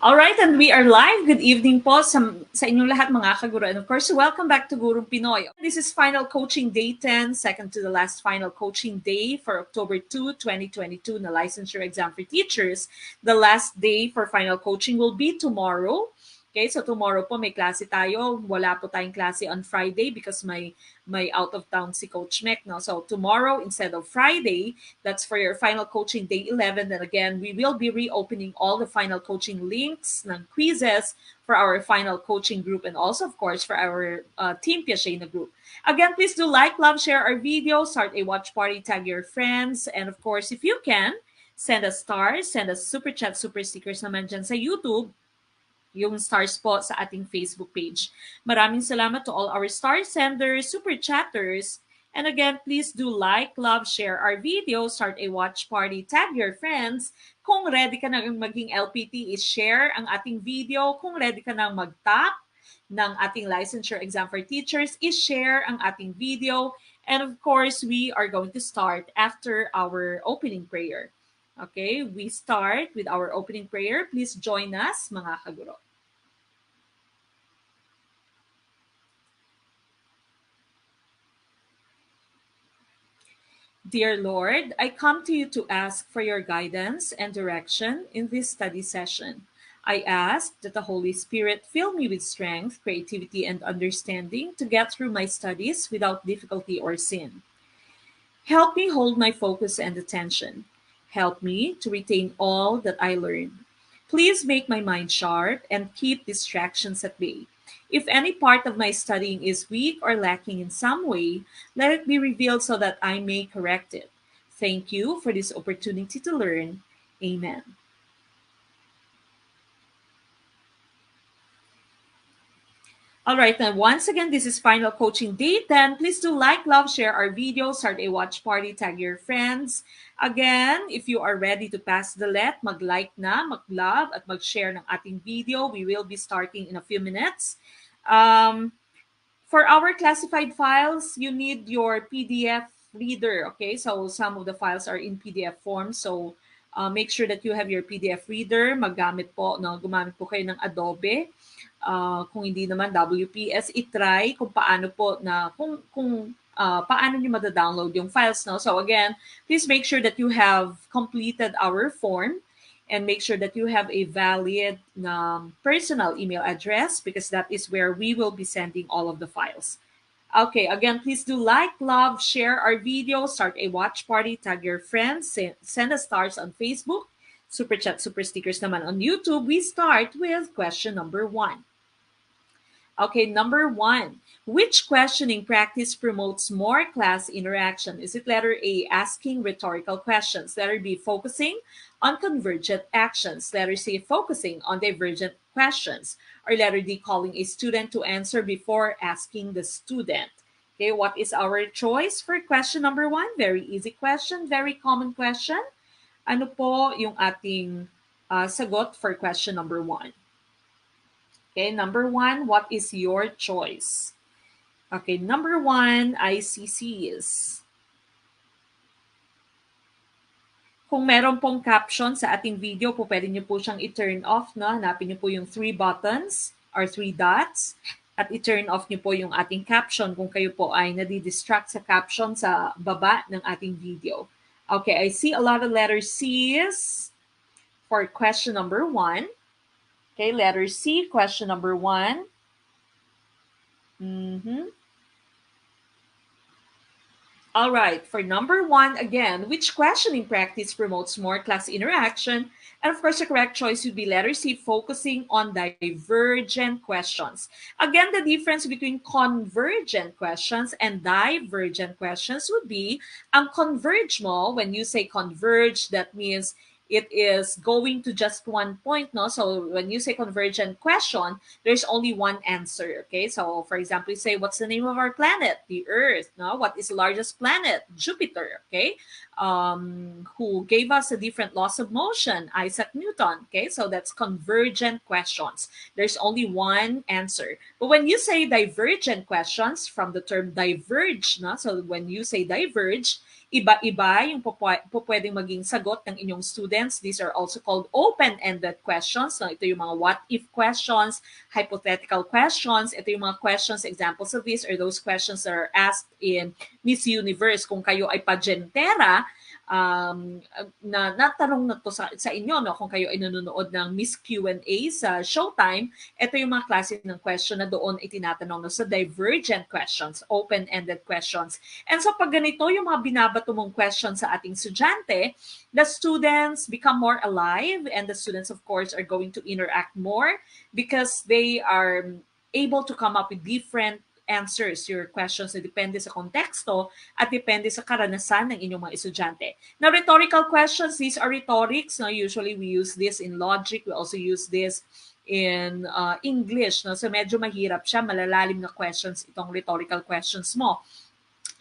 All right, and we are live. Good evening po sa inyong lahat mga kaguro. And of course, welcome back to Gurong Pinoy. This is final coaching day 10, second to the last final coaching day for October 2, 2022 na licensure exam for teachers. The last day for final coaching will be tomorrow. Okay, so tomorrow po may klase tayo. Wala po tayong klase on Friday because may out of town si Coach Mek, no? So tomorrow instead of Friday, that's for your final coaching day 11. Then again, we will be reopening all the final coaching links ng quizzes for our final coaching group and also of course for our Team Piashena group. Again, please do like, love, share our video, start a watch party, tag your friends, and of course, if you can, send us stars, send us super chat, super stickers naman dyan sa YouTube, yung stars po sa ating Facebook page. Maraming salamat to all our star senders, super chatters. And again, please do like, love, share our video, start a watch party, tag your friends. Kung ready ka na maging LPT, is-share ang ating video. Kung ready ka na mag-top ng ating licensure exam for teachers, is-share ang ating video. And of course, we are going to start after our opening prayer. Okay, we start with our opening prayer. Please join us, mga kaguro. Dear Lord, I come to you to ask for your guidance and direction in this study session. I ask that the Holy Spirit fill me with strength, creativity, and understanding to get through my studies without difficulty or sin. Help me hold my focus and attention. Help me to retain all that I learn. Please make my mind sharp and keep distractions at bay. If any part of my studying is weak or lacking in some way, let it be revealed so that I may correct it. Thank you for this opportunity to learn. Amen. All right, now once again, this is final coaching day 10. Please do like, love, share our video, start a watch party, tag your friends. Again, if you are ready to pass the let, mag-like na, mag-love, at mag-share ng ating video. We will be starting in a few minutes. For our classified files, you need your PDF reader, okay? So some of the files are in PDF form. So make sure that you have your PDF reader. Gumamit po kayo ng Adobe. Kung hindi naman WPS, i-try kung paano po na paano niyo mada-download yung files, no? So again, please make sure that you have completed our form and make sure that you have a valid personal email address because that is where we will be sending all of the files. Okay, again, please do like, love, share our video, start a watch party, tag your friends, send us stars on Facebook, super chat, super stickers naman on YouTube. We start with question number 1. Okay, number 1. Which questioning practice promotes more class interaction? Is it letter A, asking rhetorical questions? Letter B, focusing on convergent actions? Letter C, focusing on divergent questions? Or letter D, calling a student to answer before asking the student? Okay, what is our choice for question number 1? Very easy question, very common question. Ano po yung ating sagot for question number 1? Okay, number 1, what is your choice? Okay, number 1, ICCs. Kung meron pong caption sa ating video po, pwede nyo po siyang i-turn off, no? Hanapin nyo po yung 3 buttons or 3 dots at i-turn off nyo po yung ating caption kung kayo po ay nadidistract sa caption sa baba ng ating video. Okay, I see a lot of letter C's for question number 1. Okay, letter C, question number 1. All right, for number 1, again, which questioning practice promotes more class interaction? And of course, the correct choice would be letter C, focusing on divergent questions. Again, the difference between convergent questions and divergent questions would be, ang converge mo, when you say converge, that means it is going to just one point, no? So when you say convergent question, there's only one answer, okay? So for example, you say, what's the name of our planet? The Earth, no? What is the largest planet? Jupiter, okay? Who gave us the different laws of motion? Isaac Newton, okay? So that's convergent questions. There's only one answer. But when you say divergent questions, from the term diverge, no? So when you say diverge, iba-iba yung pwedeng maging sagot ng inyong students. These are also called open-ended questions. No? Ito yung mga what-if questions, hypothetical questions. Ito yung mga questions, examples of these are those questions that are asked in Miss Universe. Kung kayo ay pageantera, na natanong na to sa inyo, no? Kung kayo ay nanonood ng Miss Q&A sa Showtime, ito yung mga klase ng question na doon ay tinatanong no, sa divergent questions, open-ended questions. And so pag ganito yung mga binabato mong questions sa ating estudyante, the students become more alive and the students of course are going to interact more because they are able to come up with different answers your questions na depende sa konteksto at depende sa karanasan ng inyong mga estudyante. Now, rhetorical questions, these are rhetorics. No? Usually, we use this in logic. We also use this in English. No? So, medyo mahirap siya. Malalalim na questions itong rhetorical questions mo.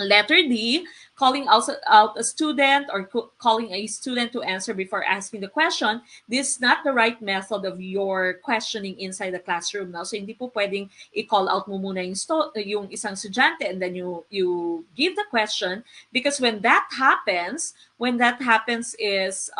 Letter D, calling also out a student or calling a student to answer before asking the question. This is not the right method of your questioning inside the classroom. No? So hindi po pwedeng i-call out mo muna yung isang estudyante and then you give the question because when that happens is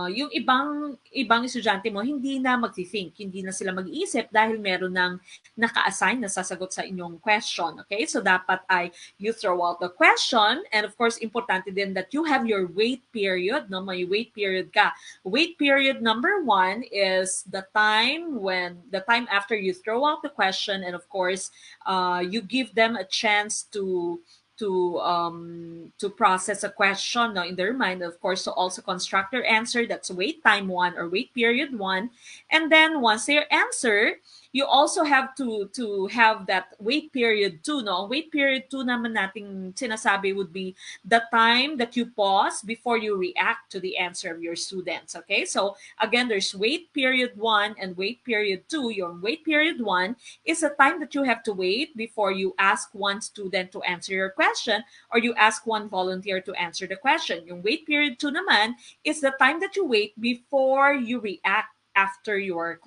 yung ibang estudyante mo hindi na mag-think, hindi na sila mag-iisip dahil meron ng naka-assign na sasagot sa inyong question. Okay? So dapat ay you throw out the question and of course importante din that you have your wait period, no? May wait period ka. Wait period number 1 is the time after you throw out the question and of course you give them a chance to process a question in their mind, of course, to also construct their answer. That's wait time 1 or wait period 1. And then once they answer, you also have to have that wait period 2. No? Wait period 2 naman nating sinasabi would be the time that you pause before you react to the answer of your students. Okay? So again, there's wait period 1 and wait period 2. Your wait period 1 is the time that you have to wait before you ask one student to answer your question or you ask one volunteer to answer the question. Yung wait period 2 naman is the time that you wait before you react after your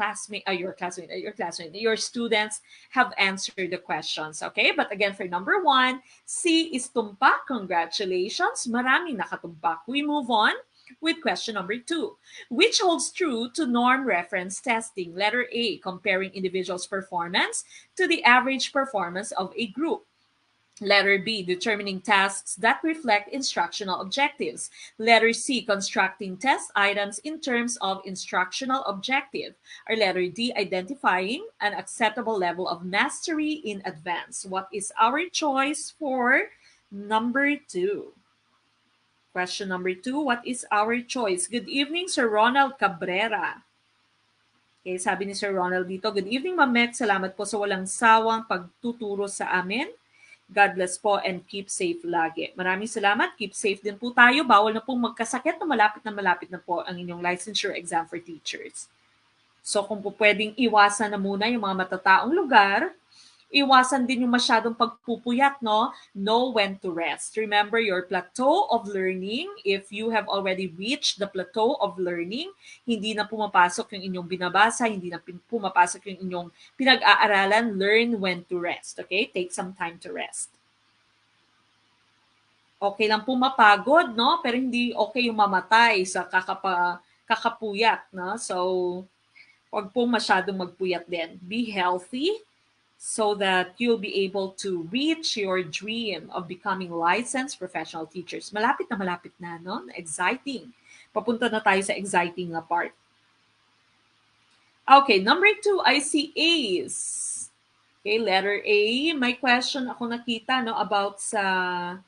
students have answered the questions. Okay? But again, for number 1, C is tumpak. Congratulations. Maraming nakatumpak. We move on with question number 2, which holds true to norm reference testing. Letter A, comparing individuals' performance to the average performance of a group. Letter B, determining tasks that reflect instructional objectives. Letter C, constructing test items in terms of instructional objective. Or letter D, identifying an acceptable level of mastery in advance. What is our choice for number 2? Question number 2, what is our choice? Good evening, Sir Ronald Cabrera. Okay, sabi ni Sir Ronald dito, good evening, Ma'am Mek. Salamat po sa walang sawang pagtuturo sa amin. God bless po and keep safe lagi. Maraming salamat. Keep safe din po tayo. Bawal na pong magkasakit na malapit na po ang inyong licensure exam for teachers. So kung po pwedeng iwasan na muna yung mga matataong lugar, iwasan din yung masyadong pagpupuyat, no? Know when to rest. Remember your plateau of learning. If you have already reached the plateau of learning, hindi na pumapasok yung inyong binabasa, hindi na pumapasok yung inyong pinag-aaralan, learn when to rest. Okay? Take some time to rest. Okay lang pumapagod, no? Pero hindi okay yung mamatay sa kakapuyat, no? So, wag po masyadong magpuyat din. Be healthy, so that you'll be able to reach your dream of becoming licensed professional teachers. Malapit na, no? Exciting. Papunta na tayo sa exciting na part. Okay, number 2, I see A's. Okay, letter A. May question ako nakita, no, about sa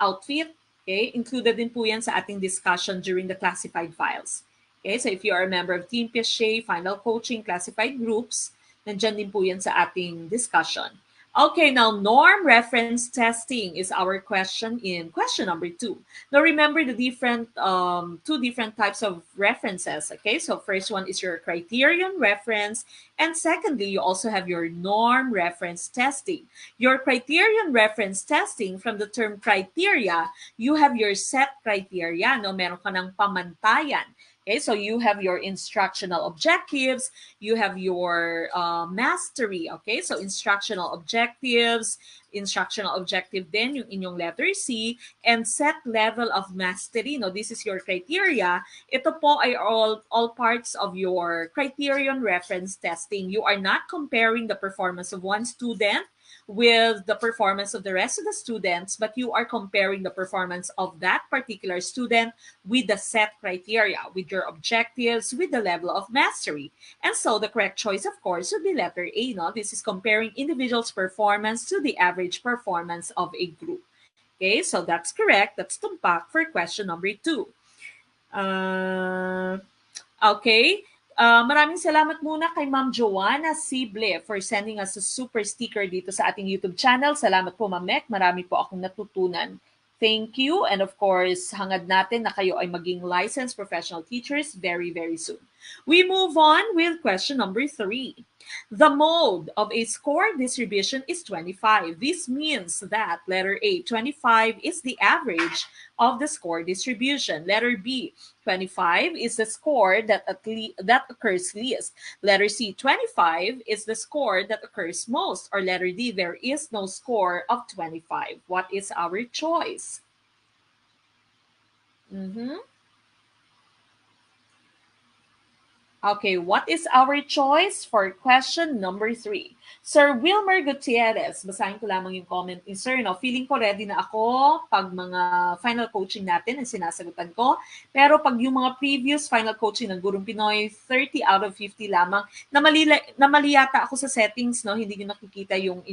outfit. Okay, included din po yan sa ating discussion during the classified files. Okay, so if you are a member of Team Piaget, Final Coaching, Classified Groups, nandyan din po yan sa ating discussion. Okay, now norm reference testing is our question in question number 2. Now remember the two different types of references. Okay, so first one is your criterion reference, and secondly, you also have your norm reference testing. Your criterion reference testing, from the term criteria, you have your set criteria. No, meron ka ng pamantayan. Okay, so you have your instructional objectives, you have your mastery. Okay, so instructional objective din yung inyong letter C, and set level of mastery. No, this is your criteria. Ito po ay all parts of your criterion reference testing. You are not comparing the performance of one student with the performance of the rest of the students, but you are comparing the performance of that particular student with the set criteria, with your objectives, with the level of mastery. And so the correct choice, of course, would be letter A. No? This is comparing individuals' performance to the average performance of a group. Okay, so that's correct. That's tumpak for question number 2. Okay. Maraming salamat muna kay Ma'am Joanna Sible for sending us a super sticker dito sa ating YouTube channel. Salamat po, Ma'am Mek. Marami po akong natutunan. Thank you. And of course, hangad natin na kayo ay maging licensed professional teachers very, very soon. We move on with question number 3. The mode of a score distribution is 25. This means that letter A, 25 is the average of the score distribution. Letter B, 25 is the score that occurs least. Letter C, 25 is the score that occurs most. Or letter D, there is no score of 25. What is our choice? Okay, what is our choice for question number 3? Sir Wilmer Gutierrez, basahin ko lamang yung comment ni Sir. No? Feeling ko ready na ako pag mga final coaching natin ang sinasagutan ko. Pero pag yung mga previous final coaching ng Gurong Pinoy, 30 out of 50 lamang. Namali yata ako sa settings, no? Hindi nyo nakikita yung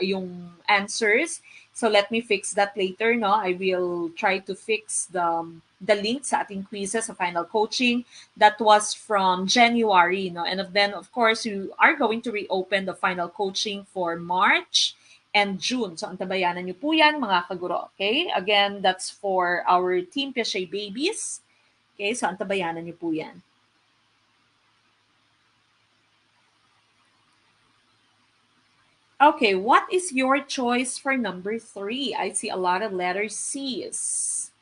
yung answers. So let me fix that later, no? I will try to fix the link sa ating quizzes sa final coaching. That was from January, no? And then, of course, you are going to reopen the final coaching for March and June. So, antabayanan niyo po yan, mga kaguro. Okay? Again, that's for our Team Piaget babies. Okay? So, antabayanan niyo po yan. Okay, what is your choice for number 3? I see a lot of letter C's.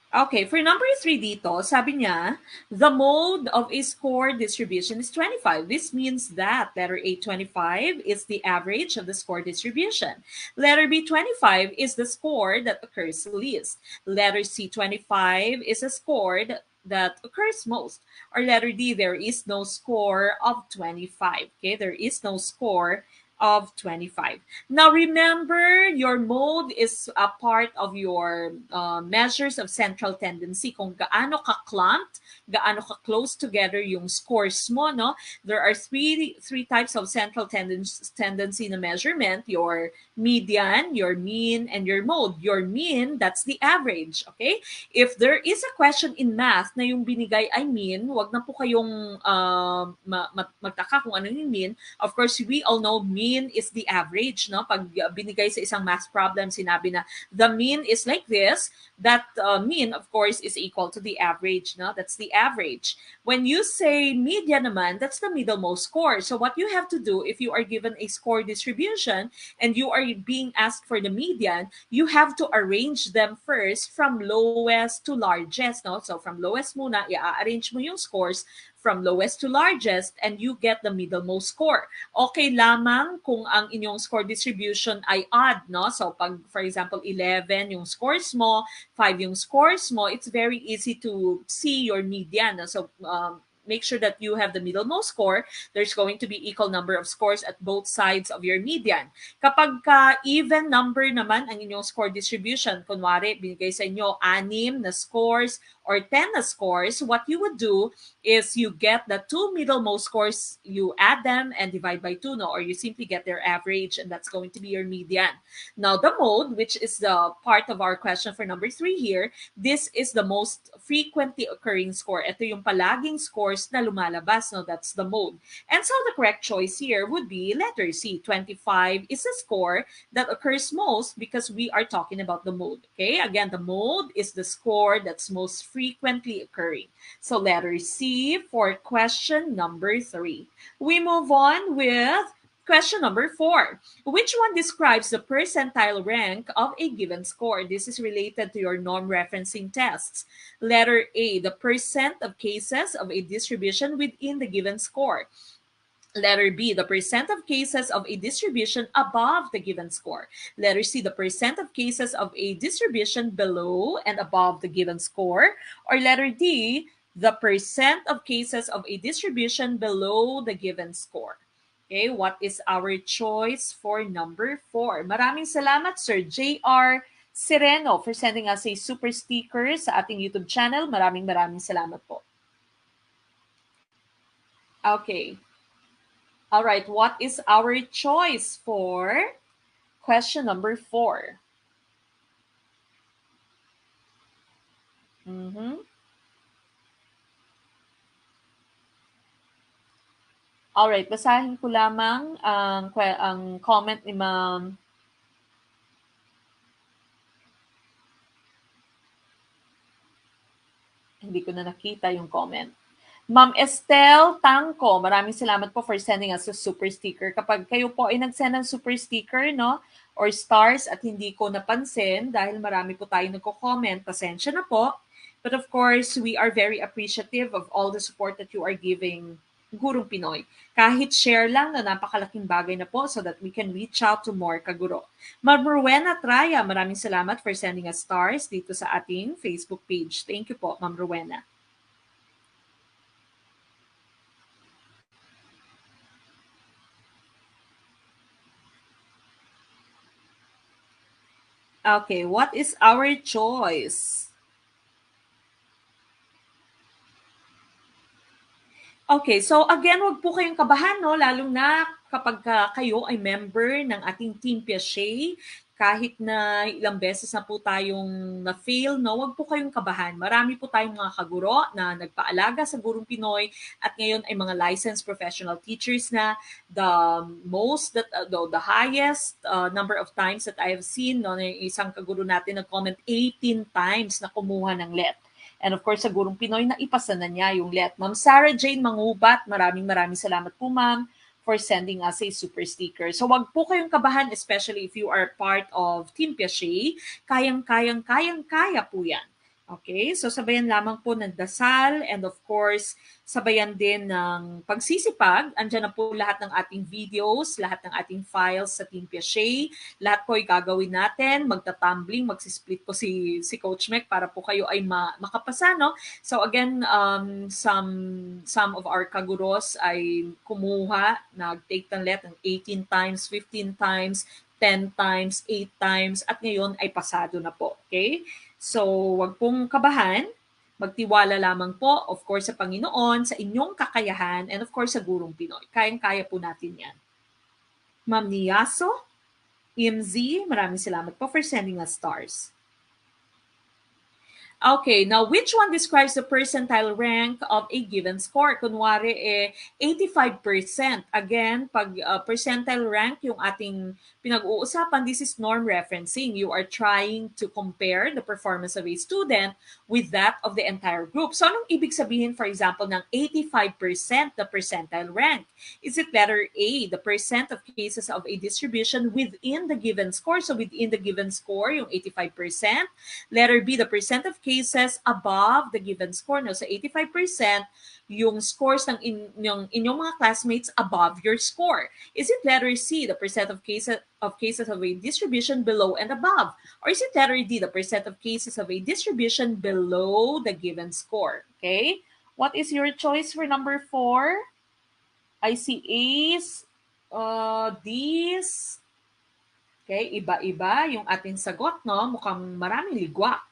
Okay, for number 3 dito, sabi niya, the mode of a score distribution is 25. This means that letter A, 25 is the average of the score distribution. Letter B, 25 is the score that occurs least. Letter C, 25 is a score that occurs most. Or letter D, there is no score of 25. Okay, there is no score of 25. Now remember, your mode is a part of your measures of central tendency. Kung gaano ka-clumped, gaano ka-close together yung scores mo, no? There are three types of central tendency na measurement: your median, your mean, and your mode. Your mean, that's the average, okay? If there is a question in math na yung binigay ay mean, wag na po kayong magtaka kung ano yung mean. Of course, we all know mean is the average, no? Pag binigay sa isang math problem, sinabi na the mean is like this, that mean, of course, is equal to the average, no? That's the average. When you say median naman, that's the middlemost score. So what you have to do, if you are given a score distribution and you are being asked for the median, you have to arrange them first from lowest to largest, no? So from lowest muna, i-arrange mo yung scores from lowest to largest, and you get the middlemost score. Okay lamang kung ang inyong score distribution ay odd, no? So pag, for example, 11 yung scores mo, 5 yung scores mo, it's very easy to see your median. No? So make sure that you have the middlemost score. There's going to be equal number of scores at both sides of your median. Kapag even number naman ang inyong score distribution, kunwari, binigay sa inyo 6 na scores or 10 na scores, what you would do is you get the 2 middlemost scores, you add them and divide by 2, no? Or you simply get their average, and that's going to be your median. Now, the mode, which is the part of our question for number 3 here, this is the most frequently occurring score. Ito yung palaging scores na lumalabas, no? That's the mode. And so the correct choice here would be letter C. 25 is a score that occurs most because we are talking about the mode. Okay, again, the mode is the score that's most frequently occurring. So letter C for question number 3. We move on with Question number 4. Which one describes the percentile rank of a given score? This is related to your norm referencing tests. Letter A, the percent of cases of a distribution within the given score. Letter B, the percent of cases of a distribution above the given score. Letter C, the percent of cases of a distribution below and above the given score. Or letter D, the percent of cases of a distribution below the given score. Okay, what is our choice for number 4? Maraming salamat, Sir J.R. Sereno, for sending us a super sticker sa ating YouTube channel. Maraming salamat po. Okay. All right, what is our choice for question number 4? Mm-hmm. All right, basahin ko lamang ang comment ni Ma'am. Hindi ko na nakita yung comment. Ma'am Estelle Tangko, maraming salamat po for sending us a super sticker. Kapag kayo po ay nag-send ng super sticker, no, or stars at hindi ko napansin dahil marami po tayo nagko-comment, pasensya na po. But of course, we are very appreciative of all the support that you are giving Gurong Pinoy. Kahit share lang na napakalaking bagay na po so that we can reach out to more kaguro. Ma'am Rowena Traya, maraming salamat for sending us stars dito sa ating Facebook page. Thank you po, Ma'am Rowena. Okay, what is our choice? Okay, so again, wag po kayong kabahan, no? Lalong na kapag kayo ay member ng ating Team Piaget, kahit na ilang beses na po tayong na-fail, no? Wag po kayong kabahan. Marami po tayong mga kaguro na nagpaalaga sa Gurong Pinoy at ngayon ay mga licensed professional teachers na. The highest number of times that I have seen, no, na isang kaguro natin nag-comment 18 times na kumuha ng let. And of course, sa Gurong Pinoy, naipasa na niya yung let. Ma'am Sarah Jane Mangubat, maraming salamat po, ma'am, for sending us a super sticker. So wag po kayong kabahan, especially if you are part of Team Piaget. Kaya po yan. Okay, so sabayan lamang po ng dasal and of course, sabayan din ng pagsisipag. Andiyan na po lahat ng ating videos, lahat ng ating files sa Team Piaget. Lahat po ay gagawin natin. Magta-tumbling, magsisplit po si Coach Mec para po kayo ay makapasa, no? So again, some of our kaguros ay kumuha, nag-take ng let ng 18 times, 15 times, 10 times, 8 times, at ngayon ay pasado na po. Okay? So, wag pong kabahan. Magtiwala lamang po, of course, sa Panginoon, sa inyong kakayahan, and of course, sa Gurong Pinoy. Kayang-kaya po natin yan. Ma'am Niyaso, MZ, maraming salamat po for sending us stars. Okay, now which one describes the percentile rank of a given score? Kunwari, 85%. Again, pag percentile rank yung ating pinag-uusapan, this is norm referencing. You are trying to compare the performance of a student with that of the entire group. So, anong ibig sabihin, for example, ng 85% the percentile rank? Is it letter A, the percent of cases of a distribution within the given score? So, within the given score, yung 85%. Letter B, the percent of cases above the given score. No? So 85%, yung scores ng inyong mga classmates above your score. Is it letter C, the percent of cases of a distribution below and above? Or is it letter D, the percent of cases of a distribution below the given score? Okay? What is your choice for number 4? I see A's, D's. Okay, iba-iba yung ating sagot, no? Mukhang maraming ligwa.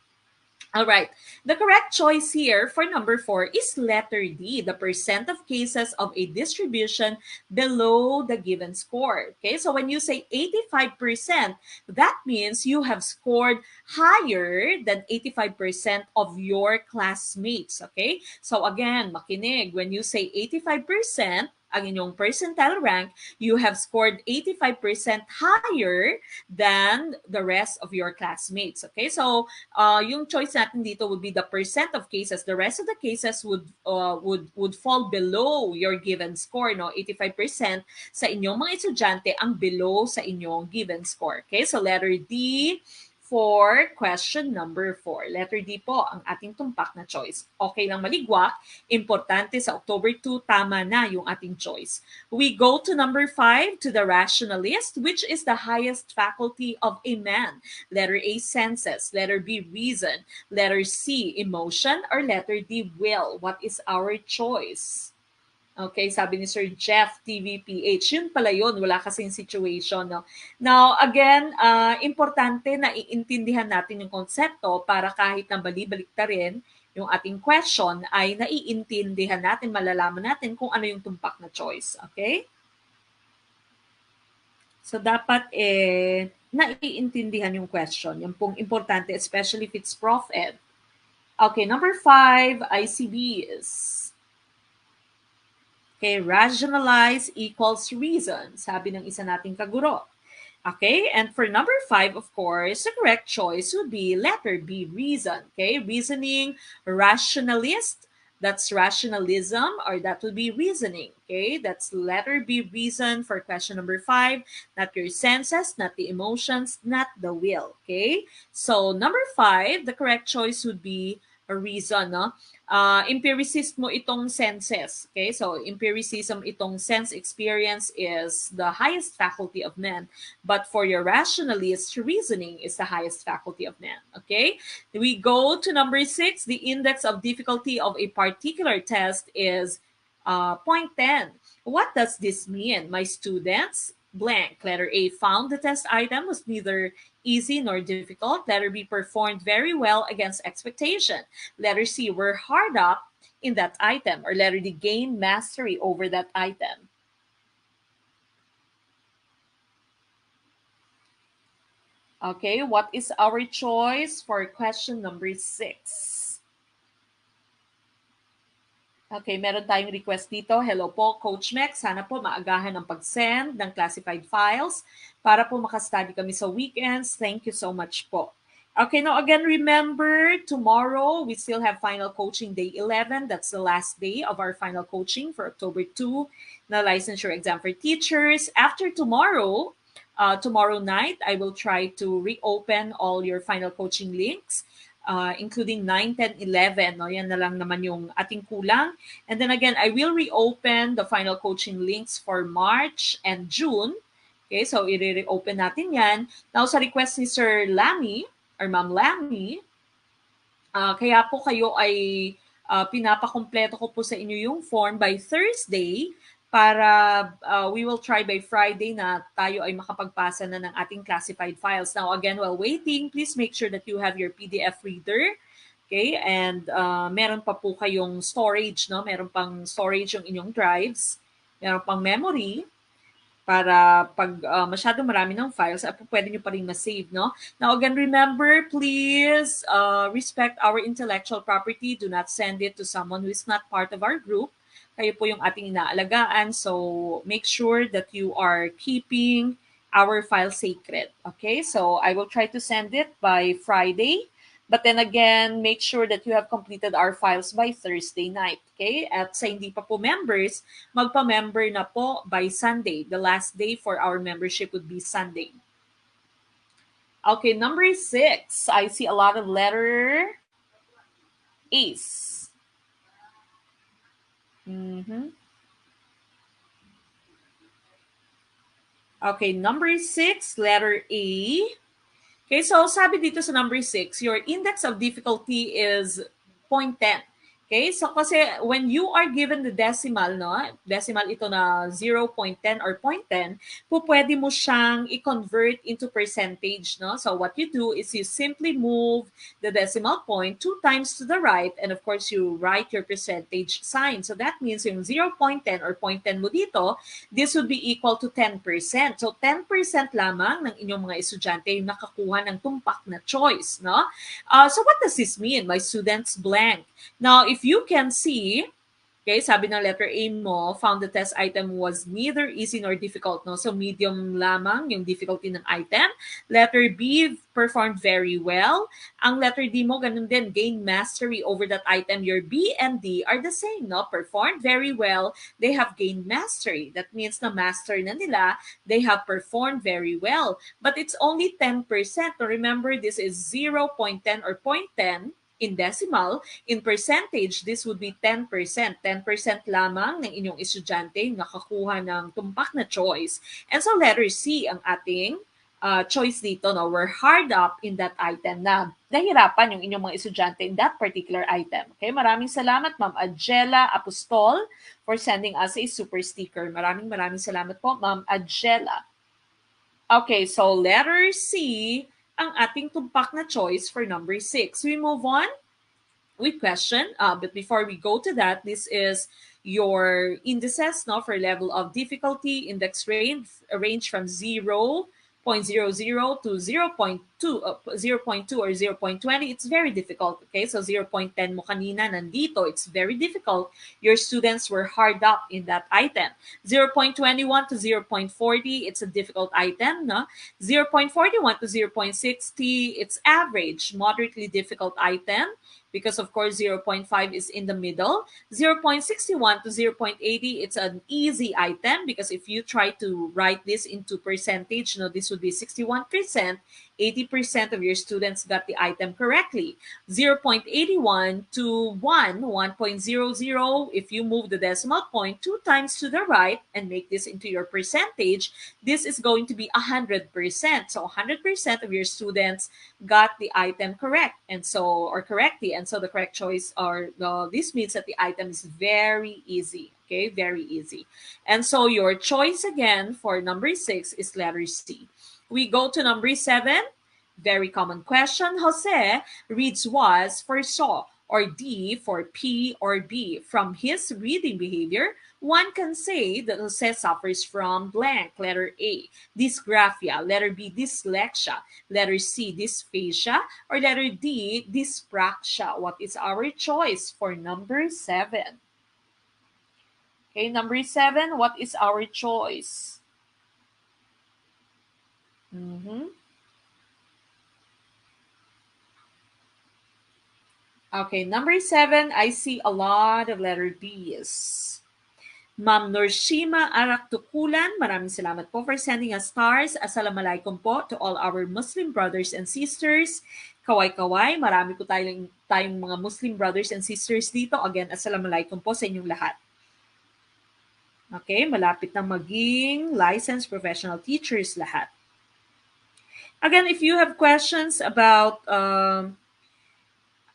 All right. The correct choice here for number 4 is letter D, the percent of cases of a distribution below the given score. Okay, so when you say 85%, that means you have scored higher than 85% of your classmates. Okay, so again, makinig, when you say 85%, ang inyong percentile rank, you have scored 85% higher than the rest of your classmates. Okay, so yung choice natin dito would be the percent of cases. The rest of the cases would fall below your given score, no? 85% sa inyong mga estudyante ang below sa inyong given score. Okay, so letter D for question number 4. Letter D po ang ating tumpak na choice. Okay lang maligwak, importante sa October 2, tama na yung ating choice. We go to number 5, to the rationalist, which is the highest faculty of a man. Letter A, senses. Letter B, reason. Letter C, emotion. Or letter D, will. What is our choice? Okay, sabi ni Sir Jeff TVPH, yun pala yun, wala kasing situation. No? Now, again, importante na iintindihan natin yung konsepto para kahit na bali-balik ta rin yung ating question ay naiintindihan natin, malalaman natin kung ano yung tumpak na choice. Okay? So, dapat naiintindihan yung question. Yan pong importante, especially if it's Prof Ed. Okay, number 5, ICBs. Okay, rationalize equals reason, sabi ng isa nating kaguro. Okay, and for number 5, of course, the correct choice would be letter B, reason. Okay, reasoning, rationalist, that's rationalism, or that would be reasoning. Okay, that's letter B, reason for question number 5. Not your senses, not the emotions, not the will. Okay, so number 5, the correct choice would be a reason, no? Empiricist mo itong senses. Okay, so empiricism, itong sense experience is the highest faculty of man. But for your rationalist, reasoning is the highest faculty of man. Okay, we go to number 6. The index of difficulty of a particular test is 0.10. What does this mean? My students, blank. Letter A, found the test item was neither easy nor difficult. Letter B, performed very well against expectation. Letter C, were hard up in that item. Or letter D, gain mastery over that item. Okay, what is our choice for question number 6? Okay, meron tayong request dito. Hello po, Coach Mex. Sana po maagahan ang pag-send ng classified files para po makastudy kami sa weekends. Thank you so much po. Okay, now again, remember, tomorrow we still have final coaching day 11. That's the last day of our final coaching for October 2, na licensure exam for teachers. After tomorrow, tomorrow night, I will try to reopen all your final coaching links. Including 9, 10, 11. No? Yan na lang naman yung ating kulang. And then again, I will reopen the final coaching links for March and June. Okay, so i-reopen natin yan. Now, sa request ni Sir Lamy, or Ma'am Lamy, kaya po kayo ay pinapakompleto ko po sa inyo yung form by Thursday para we will try by Friday na tayo ay makapagpasa na ng ating classified files. Now, again, while waiting, please make sure that you have your PDF reader. Okay? And meron pa po kayong storage, no? Meron pang storage yung inyong drives. Meron pang memory para pag masyadong marami ng files, pwede nyo pa rin ma-save, no? Now, again, remember, please respect our intellectual property. Do not send it to someone who is not part of our group. Kayo po yung ating inaalagaan. So, make sure that you are keeping our file sacred. Okay? So, I will try to send it by Friday. But then again, make sure that you have completed our files by Thursday night. Okay? At sa hindi pa po members, magpa-member na po by Sunday. The last day for our membership would be Sunday. Okay, number 6. I see a lot of letter A's. Okay, number 6, letter A. Okay, so sabi dito sa number 6, your index of difficulty is 0.10. Okay, so kasi when you are given the decimal, no, decimal ito na 0.10 or 0.10, pwede mo siyang i-convert into percentage, no? So what you do is you simply move the decimal point 2 times to the right, and of course you write your percentage sign. So that means yung 0.10 or 0.10 mo dito, this would be equal to 10%. So 10% lamang ng inyong mga estudyante yung nakakuha ng tumpak na choice, no? So what does this mean? My students blank. Now, if you can see, Okay, sabi ng letter A mo, found the test item was neither easy nor difficult, no? So medium lamang yung difficulty ng item. Letter B, performed very well. Ang letter D mo, ganun din, gain mastery over that item. Your B and D are the same, no? Performed very well. They have gained mastery. That means na master na nila, they have performed very well. But it's only 10%. So remember, this is 0.10 or 0.10 in decimal. In percentage, this would be 10%. 10% lamang ng inyong estudyante nakakuha ng tumpak na choice. And so letter C ang ating choice dito. No? We're hard up in that item na nahirapan yung inyong mga estudyante in that particular item. Okay, maraming salamat Ma'am Adjela Apostol for sending us a super sticker. Maraming salamat po Ma'am Adjela. Okay, so letter C ang ating tumpak na choice for number 6. We move on with question. But before we go to that, this is your indices, no, for level of difficulty. Index range from 0.00 to 0.2, 0.2 or 0.20. It's very difficult. Okay, so 0.10 mo kanina nandito. It's very difficult. Your students were hard up in that item. 0.21 to 0.40, it's a difficult item. No? 0.41 to 0.60, it's average, moderately difficult item, because of course 0.5 is in the middle. 0.61 to 0.80, it's an easy item, because if you try to write this into percentage, this would be 61%. 80% of your students got the item correctly. 0.81 to 1.00, if you move the decimal point 2 times to the right and make this into your percentage, this is going to be 100%. So 100% of your students got the item correct, correctly. And so the correct choice, this means that the item is very easy. Okay, very easy. And so your choice again for number 6 is letter C. We go to number 7. Very common question. Jose reads was for saw, or D for P or B. From his reading behavior, one can say that Jose suffers from blank. Letter A, dysgraphia. Letter B, dyslexia. Letter C, dysphagia. Or letter D, dyspraxia. What is our choice for number 7? Okay, number 7, what is our choice? Okay, number 7, I see a lot of letter D's. Ma'am Norshima Araktukulan, maraming salamat po for sending us stars. Assalamualaikum po to all our Muslim brothers and sisters. Kaway-kaway, marami po tayong mga Muslim brothers and sisters dito. Again, assalamualaikum po sa inyong lahat. Okay, malapit na maging licensed professional teachers lahat. Again, if you have questions about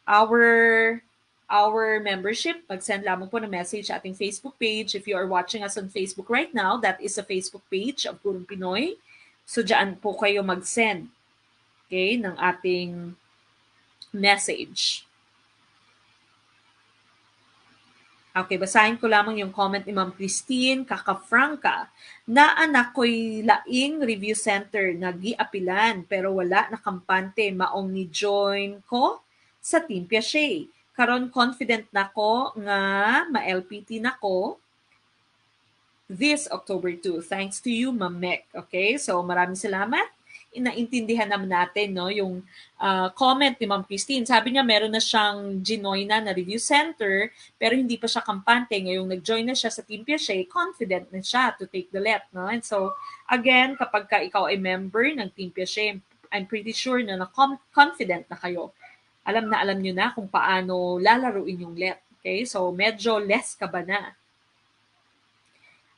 our membership, mag-send lamang po ng message sa ating Facebook page. If you are watching us on Facebook right now, that is a Facebook page of Gurong Pinoy. So, dyan po kayo mag-send, okay, ng ating message. Okay, basahin ko lamang yung comment ni Ma'am Christine Kakafranca. Na anak ko'y laing review center, nag-iapilan, pero wala na kampante, maong ni join ko sa Team Piaget. Karon confident na ko nga ma-LPT na ko this October 2. Thanks to you, Ma'am Mek. Okay, so maraming salamat. Inaintindihan naman natin yung comment ni Ma'am Christine. Sabi niya meron na siyang ginoy na review center, pero hindi pa siya kampante. Ngayong nag-join na siya sa Team Piaget, confident na siya to take the LET. No? And so, again, kapag ikaw ay member ng Team Piaget, I'm pretty sure na confident na kayo. Alam nyo na kung paano lalaruin yung LET. Okay? So, medyo less ka ba na?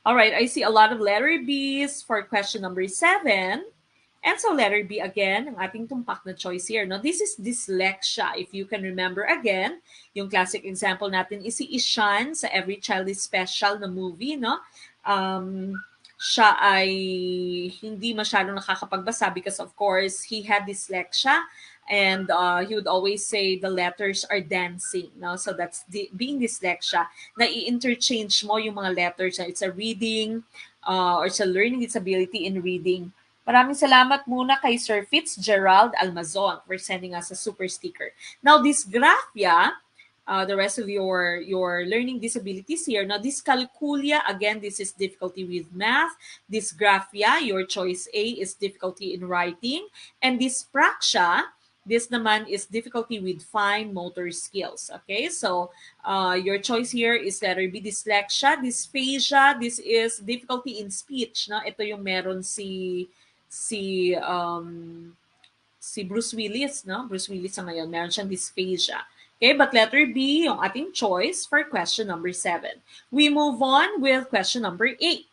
Alright, I see a lot of letter B's for question number 7. And so letter B again, ang ating tumpak na choice here. No? This is dyslexia. If you can remember again, yung classic example natin is si Ishan sa Every Child is Special na movie. No? Siya ay hindi masyadong nakakapagbasa because of course, he had dyslexia. And he would always say the letters are dancing. No? So that's being dyslexia. Na-i-interchange mo yung mga letters. It's a reading or it's a learning disability in reading. Maraming salamat muna kay Sir Fitzgerald Almazon for sending us a super sticker. Now, dysgraphia, the rest of your learning disabilities here. Now, dyscalculia, again, this is difficulty with math. Dysgraphia, your choice A, is difficulty in writing. And dyspraxia, this naman is difficulty with fine motor skills. Okay, so your choice here is letter B, dyslexia. Dysphagia, this is difficulty in speech. No? Ito yung meron si si Bruce Willis, no? Bruce Willis sa ngayon, meron siyang dysphagia. Okay, but letter B, yung ating choice for question number 7. We move on with question number 8.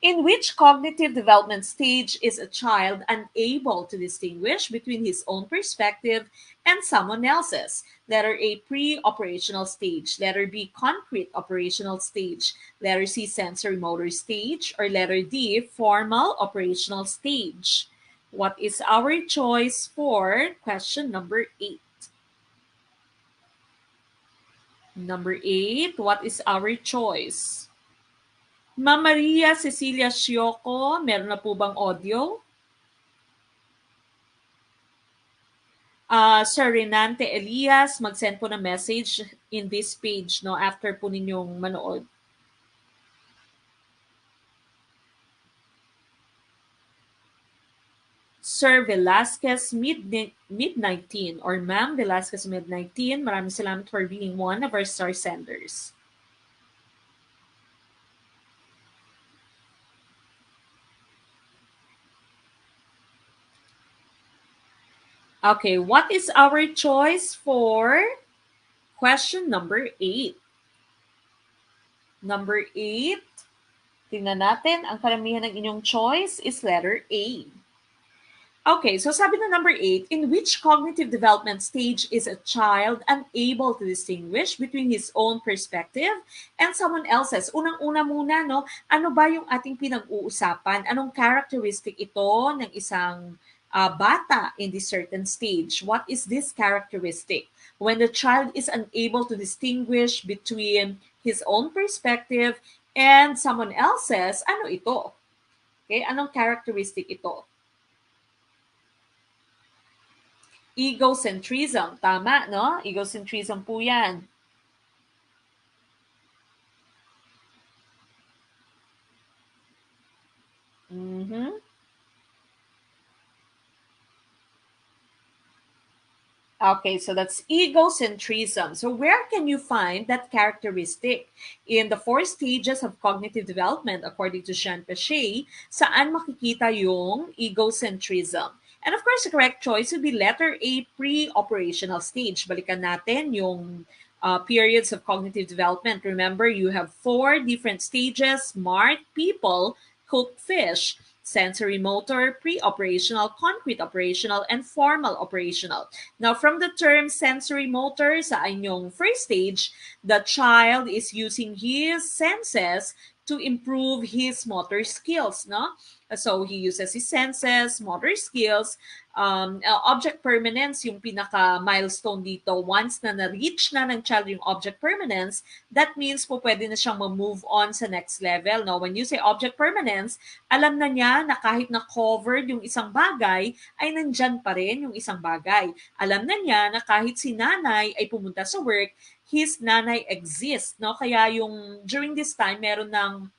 In which cognitive development stage is a child unable to distinguish between his own perspective and someone else's? Letter A, pre-operational stage. Letter B, concrete operational stage. Letter C, sensory motor stage. Or letter D, formal operational stage. What is our choice for question number 8? Number 8, what is our choice? Ma'am Maria Cecilia Sioko, meron na po bang audio? Sir Renante Elias, mag-send po ng message in this page, no, after po ninyong manood. Sir Velasquez Mid-19 or Ma'am Velasquez Mid-19, maraming salamat for being one of our star senders. Okay, what is our choice for question number 8? Number 8, tingnan natin, ang karamihan ng inyong choice is letter A. Okay, so sabi na number 8, in which cognitive development stage is a child unable to distinguish between his own perspective and someone else's? Unang-una muna, no, ano ba yung ating pinag-uusapan? Anong characteristic ito ng isang bata in this certain stage? What is this characteristic? When the child is unable to distinguish between his own perspective and someone else's, ano ito? Okay, anong characteristic ito? Egocentrism. Tama, no? Egocentrism po yan. Mm-hmm. Okay, so that's egocentrism. So where can you find that characteristic? In the 4 stages of cognitive development, according to Jean Pechet, saan makikita yung egocentrism? And of course, the correct choice would be letter A, pre-operational stage. Balikan natin yung periods of cognitive development. Remember, you have 4 different stages: smart people, cooked fish, sensory motor, pre-operational, concrete operational, and formal operational. Now, from the term sensory motor sa inyong first stage, the child is using his senses to improve his motor skills, no? So, he uses his senses, motor skills, object permanence, yung pinaka-milestone dito. Once na na-reach na ng child yung object permanence, that means po pwede na siyang ma-move on sa next level. No? When you say object permanence, alam na niya na kahit na covered yung isang bagay, ay nandyan pa rin yung isang bagay. Alam na niya na kahit si nanay ay pumunta sa work, his nanay exists. No? Kaya yung during this time, meron ng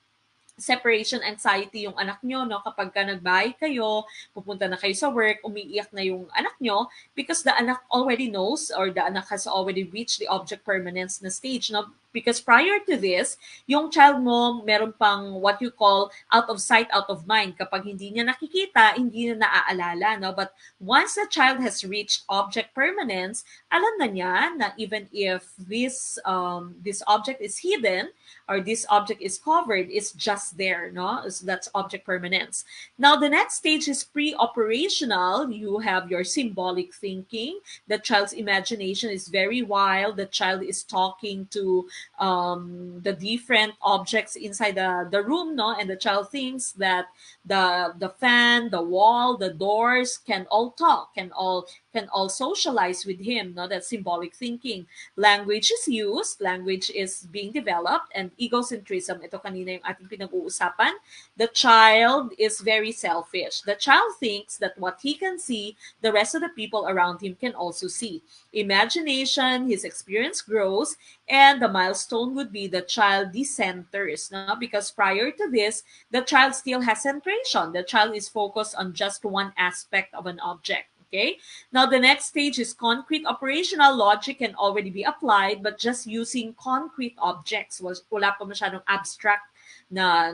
separation anxiety yung anak nyo, no? Kapag ka nagbahay kayo, pupunta na kayo sa work, umiiyak na yung anak nyo because the anak already knows or the anak has already reached the object permanence na stage, no? Because prior to this, yung child mo meron pang what you call out of sight, out of mind. Kapag hindi niya nakikita, hindi na naaalala, no? But once the child has reached object permanence, alam na niya na even if this object is hidden, or this object is covered, is just there, no? So that's object permanence. Now, the next stage is pre-operational. You have your symbolic thinking. The child's imagination is very wild. The child is talking to the different objects inside the room, no? And the child thinks that the fan, the wall, the doors can all talk, can all can all socialize with him. No, that's symbolic thinking. Language is used, language is being developed, and egocentrism, ito kanina yung ating pinag-uusapan. The child is very selfish. The child thinks that what he can see, the rest of the people around him can also see. Imagination, his experience grows, and the milestone would be the child decenters, no? Because prior to this, the child still has centration. The child is focused on just one aspect of an object. Okay. Now the next stage is concrete operational. Logic can already be applied, but just using concrete objects. Wala pa masyadong abstract na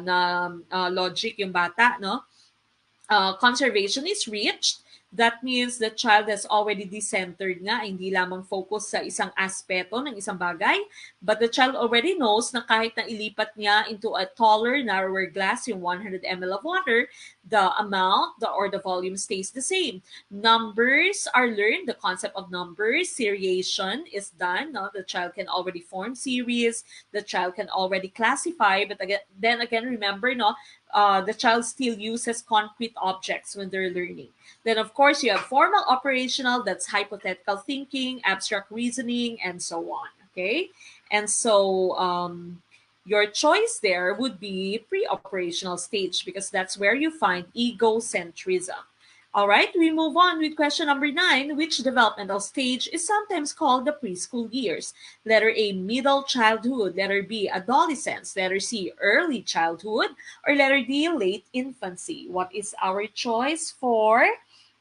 logic yung bata, no? Conservation is reached. That means the child has already decentered nga, hindi lamang focus sa isang aspeto ng isang bagay, but the child already knows na kahit na ilipat niya into a taller, narrower glass yung 100 ml of water, the amount or the volume stays the same. Numbers are learned, the concept of numbers, seriation is done. No? The child can already form series, the child can already classify, but then again, remember, no, the child still uses concrete objects when they're learning. Then, of course, you have formal operational, that's hypothetical thinking, abstract reasoning, and so on. Okay? And so, your choice there would be pre-operational stage because that's where you find egocentrism. All right, we move on with question number 9. Which developmental stage is sometimes called the preschool years? Letter A, middle childhood. Letter B, adolescence. Letter C, early childhood. Or letter D, late infancy. What is our choice for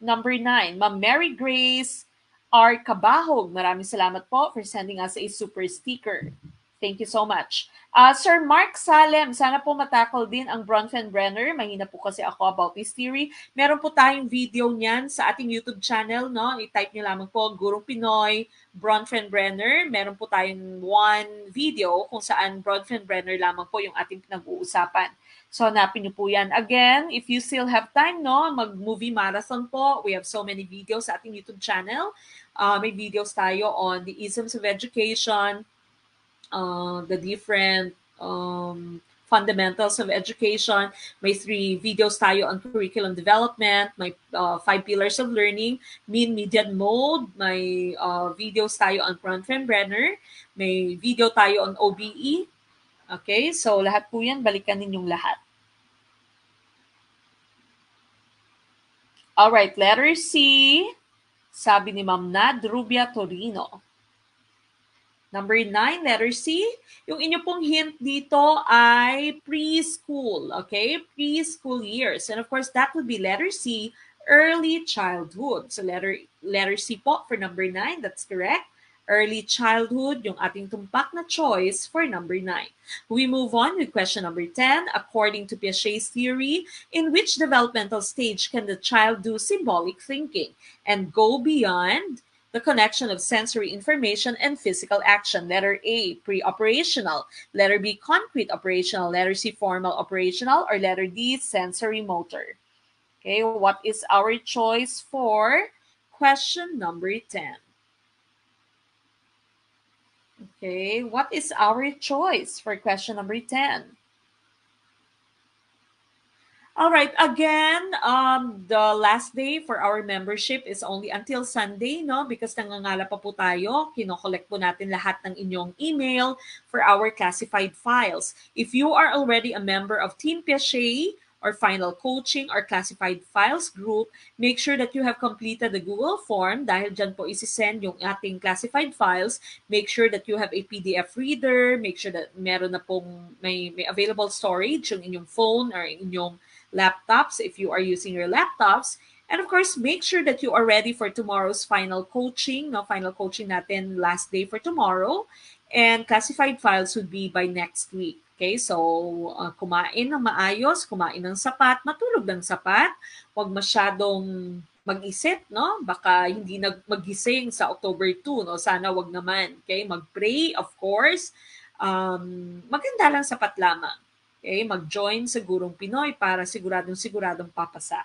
number 9? Ma'am Mary Grace R. Cabahog. Maraming salamat po for sending us a super sticker. Thank you so much. Sir Mark Salem, sana po matakol din ang Bronfenbrenner. Mahina po kasi ako about this theory. Meron po tayong video niyan sa ating YouTube channel. No? I-type niyo lamang po, Gurong Pinoy, Bronfenbrenner. Meron po tayong one video kung saan Bronfenbrenner lamang po yung ating pinag-uusapan. So, hanapin niyo po yan. Again, if you still have time, no, mag-movie marathon po. We have so many videos sa ating YouTube channel. May videos tayo on the isms of education, the different fundamentals of education. May 3 videos tayo on curriculum development. May 5 pillars of learning, mean, median, mode. May videos tayo on Bronfenbrenner. May video tayo on OBE. Okay, so lahat po yan, balikan ninyong lahat. Alright, letter C. Sabi ni Ma'am Nad Rubia Torino. Number 9, letter C. Yung inyo pong hint dito ay preschool. Okay? Preschool years. And of course, that would be letter C, early childhood. So letter C po for number 9. That's correct. Early childhood, yung ating tumpak na choice for number 9. We move on with question number 10. According to Piaget's theory, in which developmental stage can the child do symbolic thinking and go beyond the connection of sensory information and physical action? Letter A, pre-operational. Letter B, concrete operational. Letter C, formal operational. Or letter D, sensory motor. Okay, what is our choice for question number 10? Okay, what is our choice for question number 10? All right, again, the last day for our membership is only until Sunday, no? Because nangangala pa po tayo, kinokollect po natin lahat ng inyong email for our classified files. If you are already a member of Team Piaget or Final Coaching or Classified Files Group, make sure that you have completed the Google form dahil dyan po isi-send yung ating classified files. Make sure that you have a PDF reader. Make sure that meron na pong may available storage yung inyong phone or inyong laptops if you are using your laptops. And of course, make sure that you are ready for tomorrow's final coaching. No, final coaching natin last day for tomorrow. And classified files would be by next week. Okay, so kumain ng maayos, kumain ng sapat, matulog ng sapat, huwag masyadong mag-isip, no? Baka hindi magising sa October 2, no? Sana wag naman. Okay, mag-pray, of course. Maganda lang sapat lamang. Okay, mag-join sa Gurong Pinoy para siguradong papasa.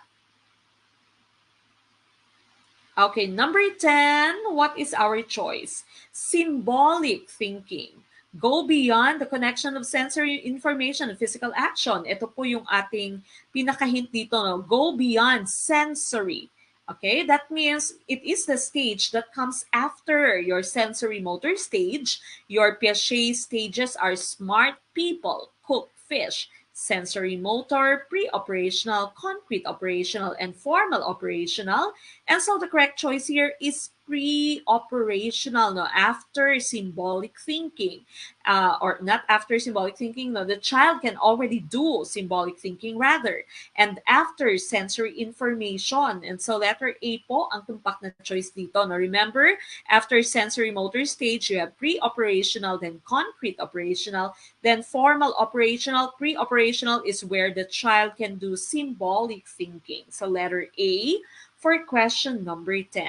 Okay, number 10, what is our choice? Symbolic thinking. Go beyond the connection of sensory information and physical action. Ito po yung ating pinaka-hint dito. No? Go beyond sensory. Okay, that means it is the stage that comes after your sensory motor stage. Your Piaget stages are smart people, cook fish, sensory motor, pre-operational, concrete operational, and formal operational. And so the correct choice here is pre-operational, no, after symbolic thinking. Or not after symbolic thinking, no, the child can already do symbolic thinking rather. And after sensory information. And so letter A po ang tumpak na choice dito. No? Remember, after sensory motor stage, you have pre-operational, then concrete operational, then formal operational. Pre-operational is where the child can do symbolic thinking. So letter A for question number 10.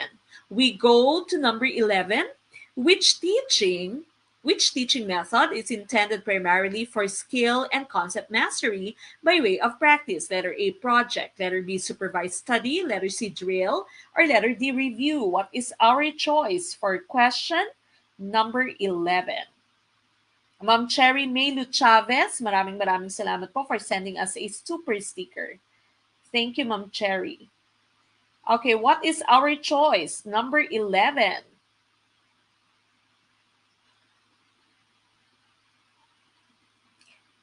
We go to number 11. Which teaching which teaching method is intended primarily for skill and concept mastery by way of practice? Letter A, project. Letter B, supervised study. Letter C, drill. Or letter D, review. What is our choice for question number 11? Ma'am Cherry Maylu Chavez, maraming salamat po for sending us a super sticker. Thank you, Ma'am Cherry. Okay, what is our choice? Number 11.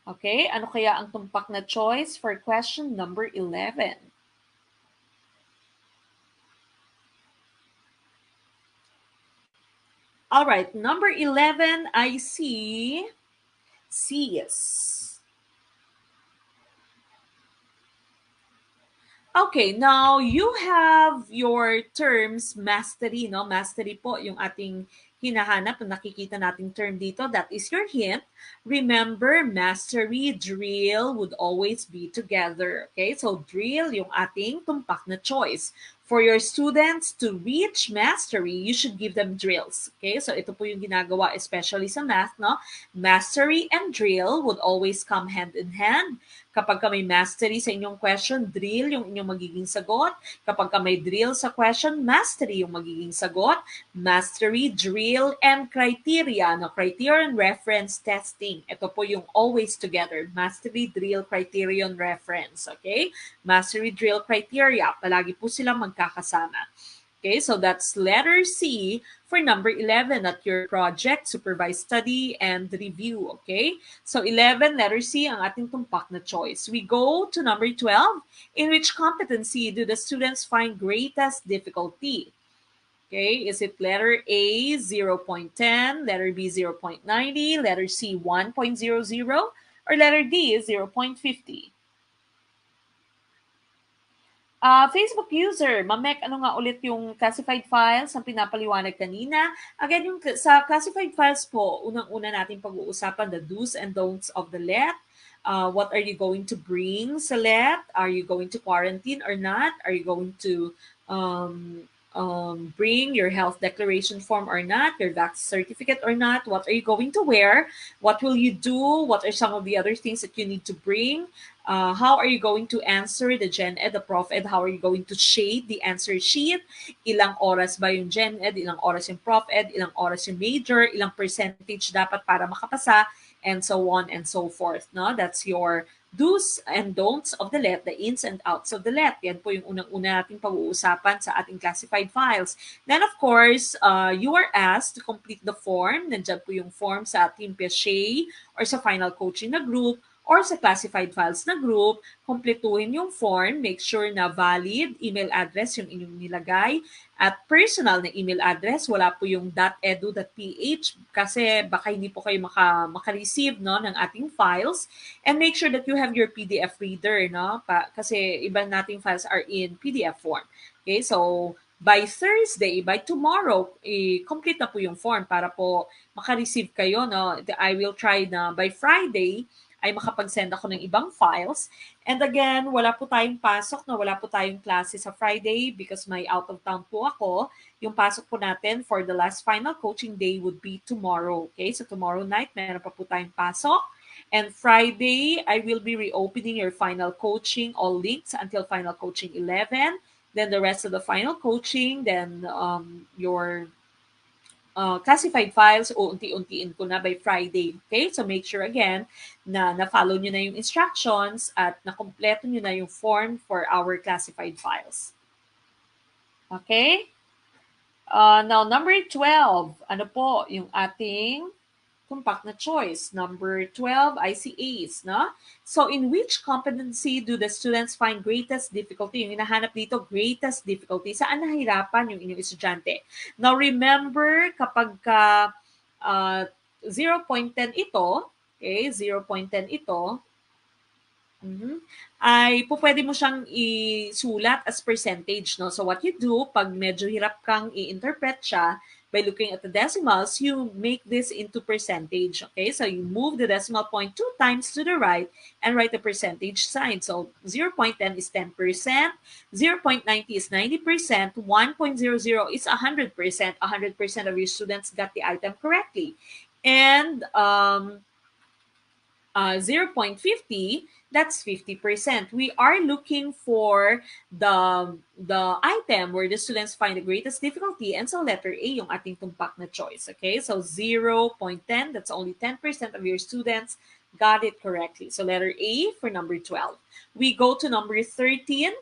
Okay, ano kaya ang tumpak na choice for question number 11? All right, number 11, I see Cs. Okay, now you have your terms mastery, no? Mastery po yung ating hinahanap na nakikita nating term dito. That is your hint. Remember, mastery, drill would always be together. Okay, so drill yung ating tumpak na choice. For your students to reach mastery, you should give them drills. Okay, so ito po yung ginagawa especially sa math, no? Mastery and drill would always come hand in hand. Kapag ka may mastery sa inyong question, drill yung inyong magiging sagot. Kapag ka may drill sa question, mastery yung magiging sagot. Mastery, drill, and criteria. No, criterion reference testing. Ito po yung always together. Mastery, drill, criterion reference. Okay? Mastery, drill, criteria. Palagi po silang magkakasama. Okay, so that's letter C for number 11 at your project, supervised study, and review. Okay, so 11, letter C ang ating tumpak na choice. We go to number 12. In which competency do the students find greatest difficulty? Okay, is it letter A, 0.10, letter B, 0.90, letter C, 1.00, or letter D, 0.50? Facebook user, Mamek, ano nga ulit yung classified files ang pinapaliwanag kanina? Again, yung sa classified files po, unang-una natin pag-uusapan the do's and don'ts of the LET. What are you going to bring sa LET? Are you going to quarantine or not? Are you going to bring your health declaration form or not? Your vaccine certificate or not? What are you going to wear? What will you do? What are some of the other things that you need to bring? How are you going to answer the Gen Ed, the Prof Ed? How are you going to shade the answer sheet? Ilang oras ba yung Gen Ed? Ilang oras yung Prof Ed? Ilang oras yung major? Ilang percentage dapat para makapasa? And so on and so forth. No? That's your do's and don'ts of the LET, the ins and outs of the LET. Yan po yung unang-una nating pag-uusapan sa ating classified files. Then of course, you are asked to complete the form. Nandiyan po yung form sa ating Piaget or sa final coaching na group or sa classified files na group, kumpletuhin yung form, make sure na valid email address yung inyong nilagay, at personal na email address, wala po yung .edu.ph kasi baka hindi po kayo maka-receive no, ng ating files. And make sure that you have your PDF reader, no? Kasi iba nating files are in PDF form. Okay, so by Thursday, by tomorrow, complete na po yung form para po maka-receive kayo. No? I will try na by Friday, ay makapag-send ako ng ibang files. And again, wala po tayong pasok, no? Wala po tayong klase sa Friday because may out of town po ako. Yung pasok po natin for the last final coaching day would be tomorrow. Okay? So tomorrow night, meron pa po tayong pasok. And Friday, I will be reopening your final coaching, all links until final coaching 11. Then the rest of the final coaching, then your classified files, unti-untiin ko na by Friday. Okay? So make sure again na na-follow nyo na yung instructions at na-kompleto nyo na yung form for our classified files. Okay? Now, number 12, ano po yung ating tumpak na choice? Number 12, ICAs, no? So, in which competency do the students find greatest difficulty? Yung hinahanap dito, greatest difficulty. Saan nahirapan yung inyong estudyante? Now, remember, kapag ka uh, 0.10 ito, okay, 0.10 ito, ay pwede mo siyang isulat as percentage, no? So what you do, pag medyo hirap kang i-interpret siya, by looking at the decimals, you make this into percentage, okay? So you move the decimal point 2 times to the right and write the percentage sign. So 0.10 is 10%, 0.90 is 90%, 1.00 is 100%. 100% of your students got the item correctly. And 0.50, that's 50%. We are looking for the item where the students find the greatest difficulty, and so letter A yung ating tumpak na choice. Okay, so 0.10, that's only 10% of your students got it correctly. So letter A for number 12. We go to number 13.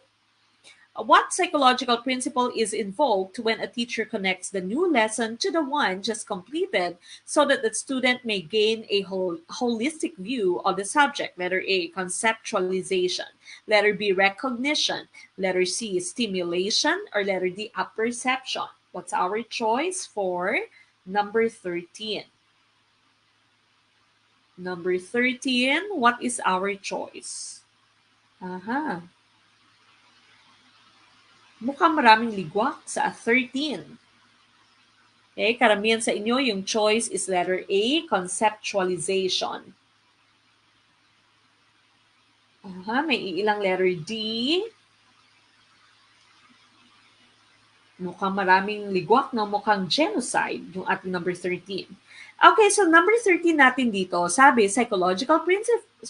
What psychological principle is invoked when a teacher connects the new lesson to the one just completed so that the student may gain a holistic view of the subject? Letter A, conceptualization. Letter B, recognition. Letter C, stimulation. Or letter D, apperception. What's our choice for number 13? Number 13, what is our choice? Aha. Mukhang maraming ligwak sa 13. Okay, karamihan sa inyo, yung choice is letter A, conceptualization. May ilang letter D. Mukhang maraming ligwak, no? Mukhang genocide, yung ating number 13. Okay, so number 13 natin dito, sabi, psychological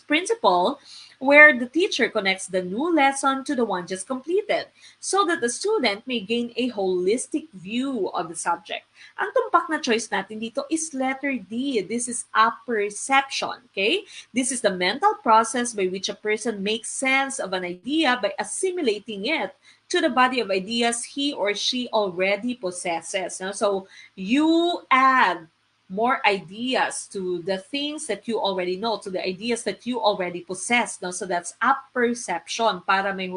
principle where the teacher connects the new lesson to the one just completed so that the student may gain a holistic view of the subject. Ang tumpak na choice natin dito is letter D. This is apperception, okay? This is the mental process by which a person makes sense of an idea by assimilating it to the body of ideas he or she already possesses. No? So you add more ideas to the things that you already know, to the ideas that you already possess. No? So that's apperception para may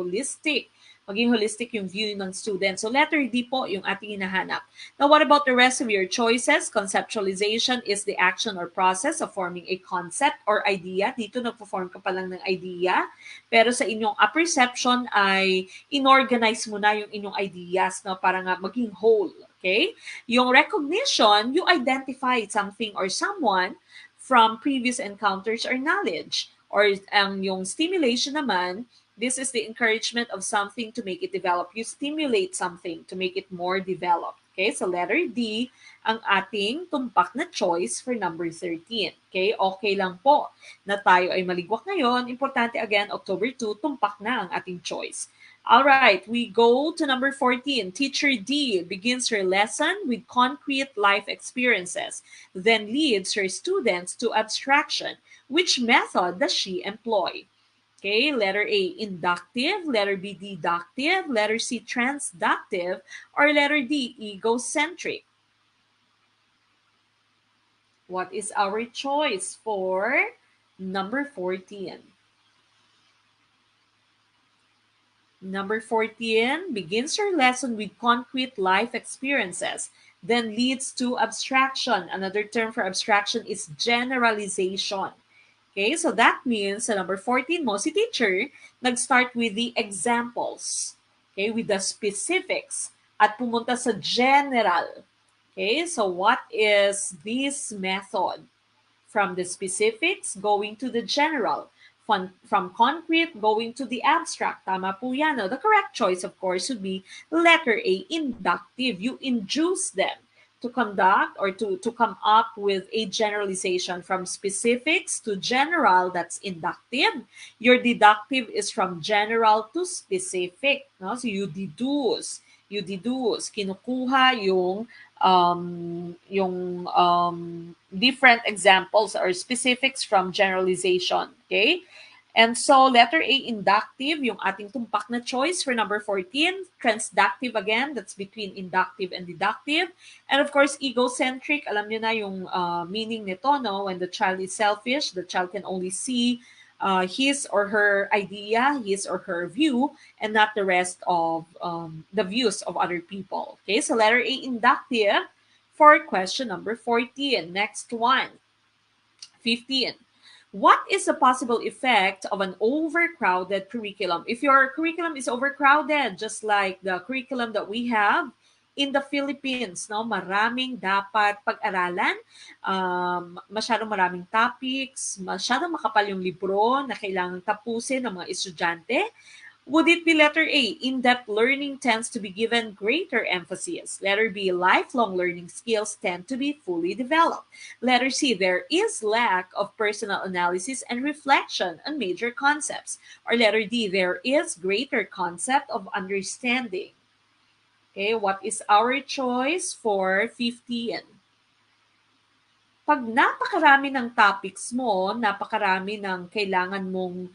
maging holistic yung view ng student. So letter D po yung ating hinahanap. Now, what about the rest of your choices? Conceptualization is the action or process of forming a concept or idea. Dito nagpo-form ka pa lang ng idea. Pero sa inyong apperception ay inorganize mo na yung inyong ideas, no, para nga maging whole. Okay? Yung recognition, you identify something or someone from previous encounters or knowledge. Or yung stimulation naman, this is the encouragement of something to make it develop. You stimulate something to make it more developed. Okay, so letter D ang ating tumpak na choice for number 13. Okay, okay lang po na tayo ay maligwak ngayon. Importante again, October 2, tumpak na ang ating choice. All right, we go to number 14. Teacher D begins her lesson with concrete life experiences, then leads her students to abstraction. Which method does she employ? Okay, letter A, inductive, letter B, deductive, letter C, transductive, or letter D, egocentric. What is our choice for number 14? Number 14 begins her lesson with concrete life experiences, then leads to abstraction. Another term for abstraction is generalization. Okay, so that means sa number 14 mo, si teacher, nag-start with the examples. Okay, with the specifics at pumunta sa general. Okay, so what is this method? From the specifics going to the general. From concrete going to the abstract. Tama po yan. No? The correct choice, of course, would be letter A, inductive. You induce them to conduct or to come up with a generalization from specifics to general. That's inductive. Your deductive is from general to specific. No? So you deduce. Kinukuha yung different examples or specifics from generalization. Okay? And so, letter A, inductive, yung ating tumpak na choice for number 14. Transductive again, that's between inductive and deductive. And of course, egocentric, alam nyo na yung meaning nito, no? When the child is selfish, the child can only see his or her idea, his or her view, and not the rest of the views of other people. Okay, so letter A, inductive for question number 14. Next one. 15. What is the possible effect of an overcrowded curriculum? If your curriculum is overcrowded, just like the curriculum that we have in the Philippines, no, maraming dapat pag-aralan, masyadong maraming topics, masyadong makapal yung libro na kailangang tapusin ng mga estudyante. Would it be letter A, in-depth learning tends to be given greater emphasis? Letter B, lifelong learning skills tend to be fully developed. Letter C, there is lack of personal analysis and reflection on major concepts. Or letter D, there is greater concept of understanding. Okay, what is our choice for 15? Pag napakarami ng topics mo, napakarami ng kailangan mong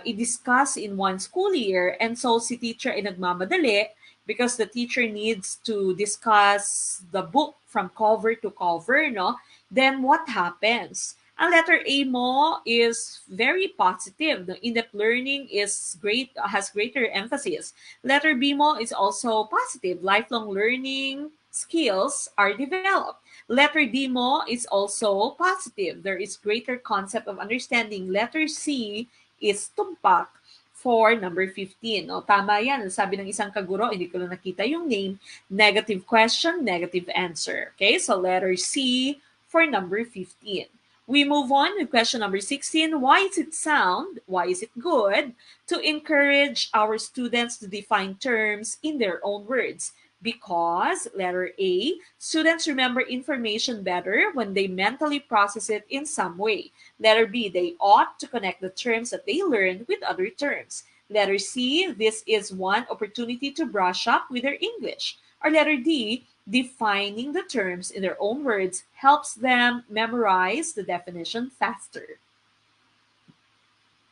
i-discuss in one school year, and so si teacher ay nagmamadali because the teacher needs to discuss the book from cover to cover, no? Then what happens? Ang letter A mo is very positive. The in-depth learning is great, has greater emphasis. Letter B mo is also positive. Lifelong learning skills are developed. Letter D mo is also positive. There is greater concept of understanding. Letter C is tumpak for number 15. O, tama yan. Sabi ng isang kaguro, hindi ko lang nakita yung name. Negative question, negative answer. Okay, so letter C for number 15. We move on with question number 16. Why is it sound? Why is it good to encourage our students to define terms in their own words? Because, letter A, students remember information better when they mentally process it in some way. Letter B, they ought to connect the terms that they learn with other terms. Letter C, this is one opportunity to brush up with their English. Or letter D, defining the terms in their own words helps them memorize the definition faster.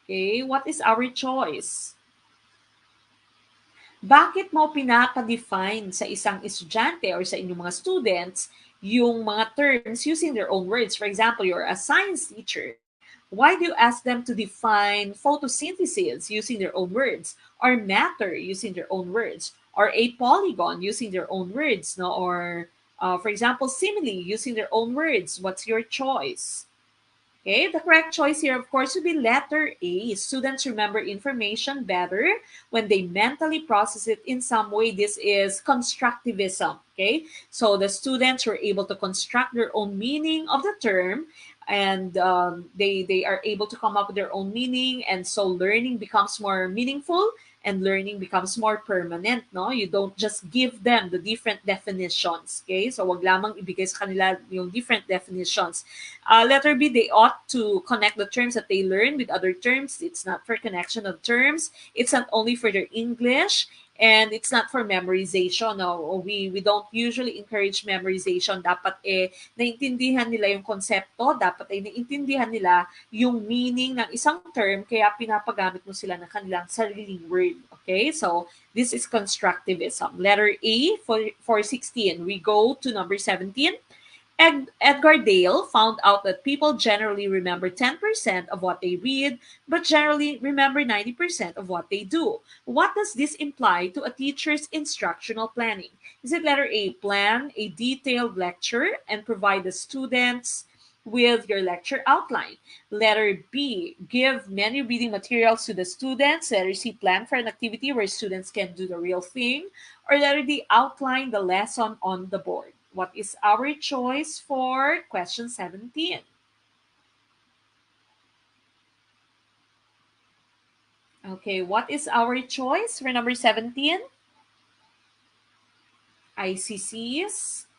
Okay, what is our choice? Bakit mo pinapa-define sa isang estudyante or sa inyong mga students yung mga terms using their own words? For example, you're a science teacher. Why do you ask them to define photosynthesis using their own words, or matter using their own words, or a polygon using their own words, no? Or, for example, simile using their own words? What's your choice? Okay, the correct choice here, of course, would be letter A. Students remember information better when they mentally process it in some way. This is constructivism. Okay, so the students were able to construct their own meaning of the term, and they are able to come up with their own meaning, and so learning becomes more meaningful and learning becomes more permanent, no? You don't just give them the different definitions, okay? So wag lamang ibigay sa kanila yung different definitions. Letter B, they ought to connect the terms that they learn with other terms. It's not for connection of terms. It's not only for their English, and it's not for memorization. No, we don't usually encourage memorization. Dapat naintindihan nila yung konsepto, dapat naintindihan nila yung meaning ng isang term, kaya pinapagamit mo sila ng kanilang sariling word. Okay, so this is constructivism. Letter A for 16. We go to number 17. Edgar Dale found out that people generally remember 10% of what they read, but generally remember 90% of what they do. What does this imply to a teacher's instructional planning? Is it letter A, plan a detailed lecture and provide the students with your lecture outline? Letter B, give many reading materials to the students. Letter C, plan for an activity where students can do the real thing. Or letter D, outline the lesson on the board. What is our choice for question 17? Okay, what is our choice for number 17? ICCs.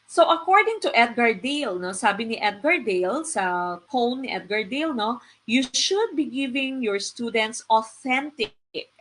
So according to Edgar Dale, no, sabi ni Edgar Dale sa cone ni Edgar Dale, no, you should be giving your students authentic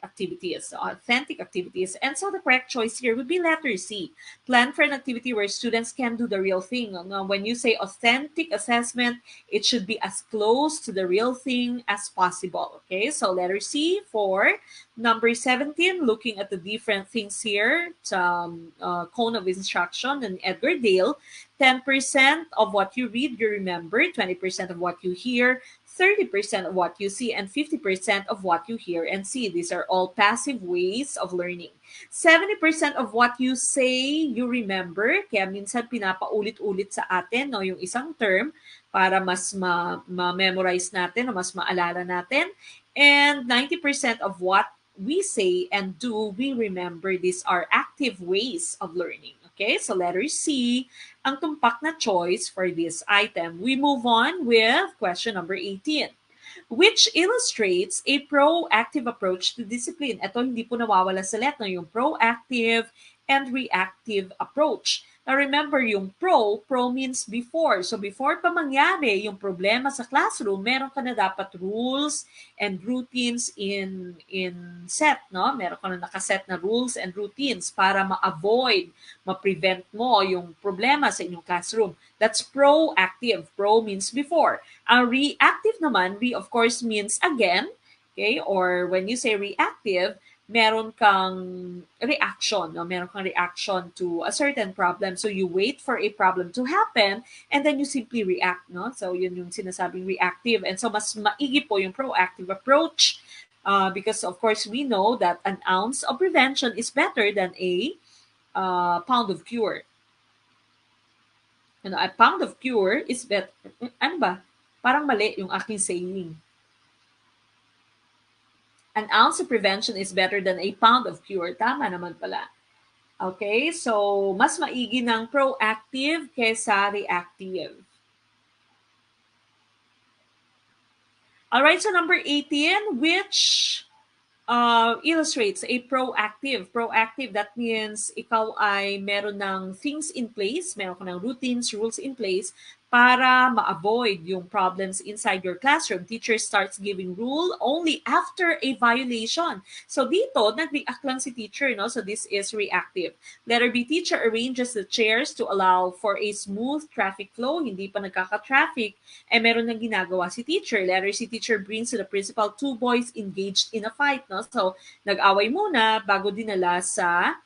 activities. And so the correct choice here would be letter C. Plan for an activity where students can do the real thing. When you say authentic assessment, it should be as close to the real thing as possible. Okay, so letter C for number 17, looking at the different things here, cone of instruction and Edgar Dale. 10% of what you read, you remember. 20% of what you hear. 30% of what you see, and 50% of what you hear and see. These are all passive ways of learning. 70% of what you say, you remember. Kaya minsan pinapaulit-ulit sa atin, no, yung isang term para mas ma-memorize natin o mas maalala natin. And 90% of what we say and do, we remember. These are active ways of learning. Okay, so letter C, ang tumpak na choice for this item. We move on with question number 18, which illustrates a proactive approach to discipline. Ito hindi po nawawala sa let, no? Yung proactive and reactive approach. Now remember, yung pro means before. So before pa mangyari yung problema sa classroom, meron ka na dapat rules and routines in set, no? Meron ka na nakaset na rules and routines para ma-avoid, ma-prevent mo yung problema sa inyong classroom. That's proactive. Pro means before. Ang reactive naman, re of course means again, okay? Or when you say reactive, meron kang reaction, no? Meron kang reaction to a certain problem. So you wait for a problem to happen and then you simply react, no? So yun yung sinasabing reactive. And so mas maigi po yung proactive approach because of course we know that an ounce of prevention is better than a pound of cure. A pound of cure is better. Ano ba? Parang mali yung aking saying. An ounce of prevention is better than a pound of cure. Tama naman pala. Okay, so mas maigi ng proactive kaysa reactive. Alright, so number 18, which illustrates a proactive. Proactive, that means ikaw ay meron ng things in place, meron ka ng routines, rules in place para ma-avoid yung problems inside your classroom. Teacher starts giving rule only after a violation. So dito, nag-react lang si teacher, no? So this is reactive. Letter B, teacher arranges the chairs to allow for a smooth traffic flow. Hindi pa nagkaka-traffic, meron nang ginagawa si teacher. Letter C, teacher brings to the principal 2 boys engaged in a fight, no? So nag-away muna bago dinala sa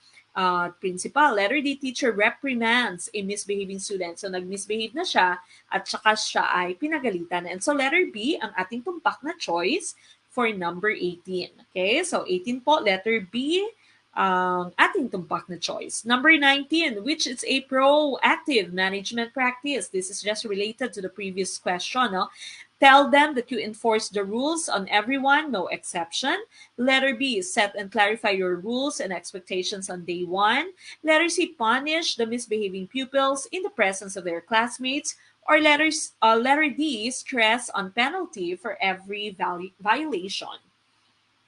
principal. Letter D, teacher reprimands a misbehaving student. So nag-misbehave na siya at saka siya ay pinagalitan. And so letter B, ang ating tumpak na choice for number 18. Okay, so 18 po, letter B, ang ating tumpak na choice. Number 19, which is a proactive management practice. This is just related to the previous question, no? Tell them that you enforce the rules on everyone, no exception. Letter B, set and clarify your rules and expectations on day 1. Letter C, punish the misbehaving pupils in the presence of their classmates. Or letter D, stress on penalty for every violation.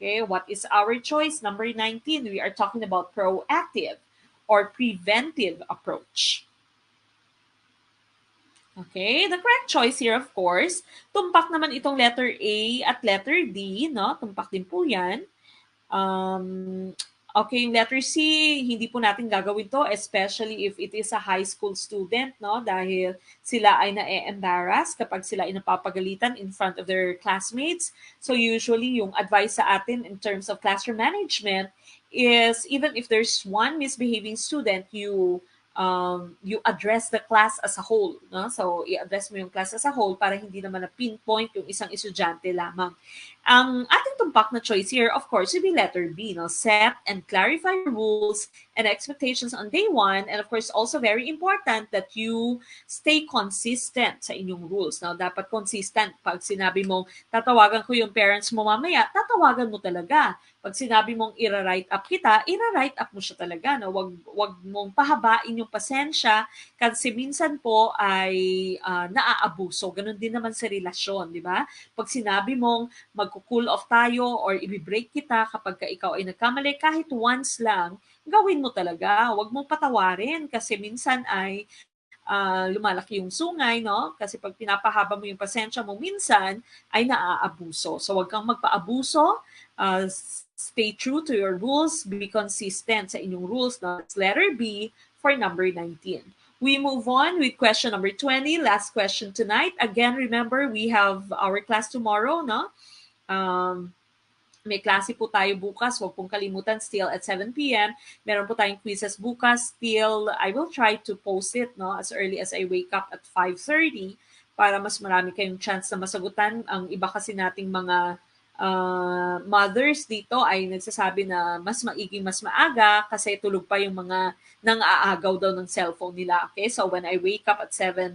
Okay, what is our choice? Number 19, we are talking about proactive or preventive approach. Okay, the correct choice here, of course, tumpak naman itong letter A at letter D, no? Tumpak din po yan. Okay, yung letter C, hindi po natin gagawin to, especially if it is a high school student, no? Dahil sila ay na-embarrass kapag sila ay napapagalitan in front of their classmates. So usually, yung advice sa atin in terms of classroom management is even if there's one misbehaving student, you address the class as a whole. No? So, i-address mo yung class as a whole para hindi naman na-pinpoint yung isang estudyante lamang. Ang ating tumpak na choice here, of course, would be letter B. No? Set and clarify rules and expectations on day 1. And of course, also very important that you stay consistent sa inyong rules. No? Dapat consistent. Pag sinabi mong, tatawagan ko yung parents mo mamaya, tatawagan mo talaga. Pag sinabi mong ira-write up kita, ira-write up mo siya talaga. No? Wag mong pahabain yung pasensya kasi minsan po ay naaabuso. Ganun din naman sa relasyon, di ba? Pag sinabi mong magko-cool off tayo or i-break kita kapag ikaw ay nagkamali, kahit once lang, gawin mo talaga. Wag mong patawarin kasi minsan ay lumalaki yung sungay, no? Kasi pag pinapahaba mo yung pasensya mo, minsan ay naaabuso. So, wag kang magpaabuso. Stay true to your rules. Be consistent sa inyong rules. No? That's letter B for number 19. We move on with question number 20. Last question tonight. Again, remember, we have our class tomorrow, no? Um, May klase po tayo bukas. Huwag pong kalimutan, still at 7 p.m. Meron po tayong quizzes bukas. Still, I will try to post it no, as early as I wake up at 5:30 para mas marami kayong chance na masagutan. Ang iba kasi nating mga mothers dito ay nagsasabi na mas maiging mas maaga kasi tulog pa yung mga nang-aagaw daw ng cellphone nila. Okay, so when I wake up at 7,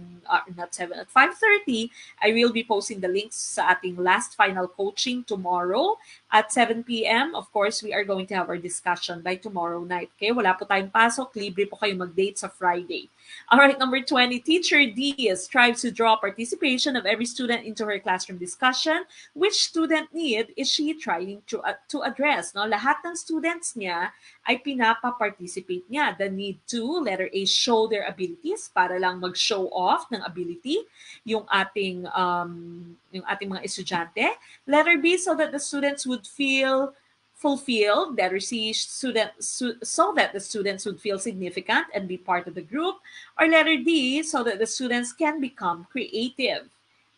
not 7, at 5:30, I will be posting the links sa ating last final coaching tomorrow at 7 p.m. Of course, we are going to have our discussion by tomorrow night. Okay, wala po tayong pasok. Libre po kayo mag-date sa Friday. All right, number 20, Teacher D strives to draw participation of every student into her classroom discussion. Which student need is she trying to address? No? Lahat ng students niya ay pinapa-participate niya. The need to, letter A, show their abilities para lang mag-show off ng ability yung ating mga estudyante. Letter B, so that the students would feel fulfilled. Letter C, so that the students would feel significant and be part of the group. Or letter D, so that the students can become creative.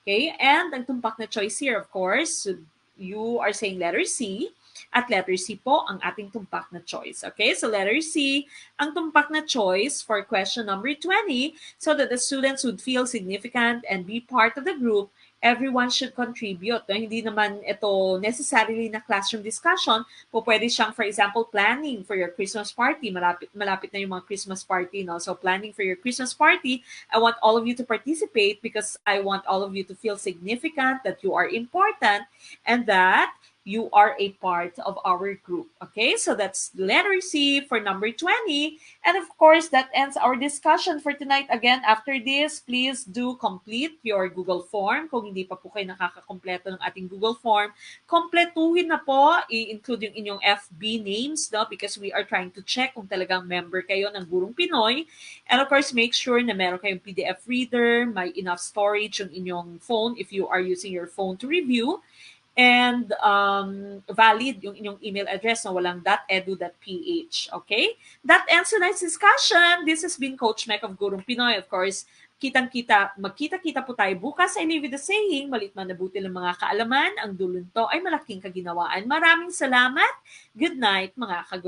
Okay, and ang tumpak na choice here, of course, you are saying letter C. At letter C po ang ating tumpak na choice. Okay, so letter C, ang tumpak na choice for question number 20, so that the students would feel significant and be part of the group. Everyone should contribute. No? Hindi naman ito necessarily na classroom discussion. Po pwede siyang, for example, planning for your Christmas party. Malapit na yung mga Christmas party. No? So planning for your Christmas party, I want all of you to participate because I want all of you to feel significant, that you are important, and that you are a part of our group. Okay, so that's letter C for number 20. And of course, that ends our discussion for tonight. Again, after this, please do complete your Google form. Kung hindi pa po kayo nakakakompleto ng ating Google form, kompletuhin na po, i-include yung inyong FB names, no? Because we are trying to check kung talagang member kayo ng Gurong Pinoy. And of course, make sure na meron kayong PDF reader, may enough storage yung inyong phone if you are using your phone to review. And valid yung inyong email address na walang .edu.ph. Okay? That ends tonight's discussion. This has been Coach Mek of Gurong Pinoy. Of course, magkita-kita po tayo bukas. I leave with the saying, malit man nabuti ng mga kaalaman, ang dulunto ay malaking kaginawaan. Maraming salamat. Good night, mga kagurong.